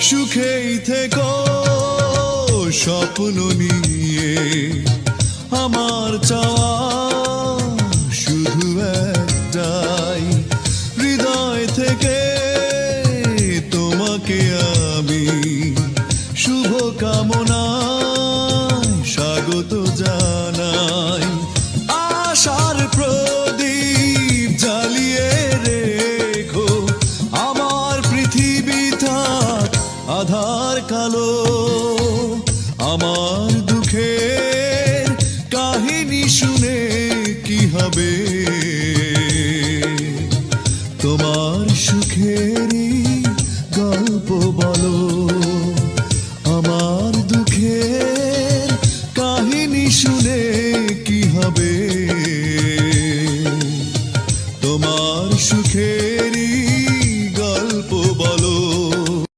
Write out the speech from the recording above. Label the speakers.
Speaker 1: সুখেই থেকো স্বপ্ন নিয়ে, আমার চাওয়া শুধু একটাই, হৃদয় থেকে তোমাকে আমি শুভ কামনায় স্বাগত জানাই। আশার প্রদীপ জ্বালিয়ে রেখো, আমার পৃথিবী থাক আধার কালো। আমার দুঃখের কাহিনী শুনে কি হবে, তোমার সুখেরই গল্প বলো।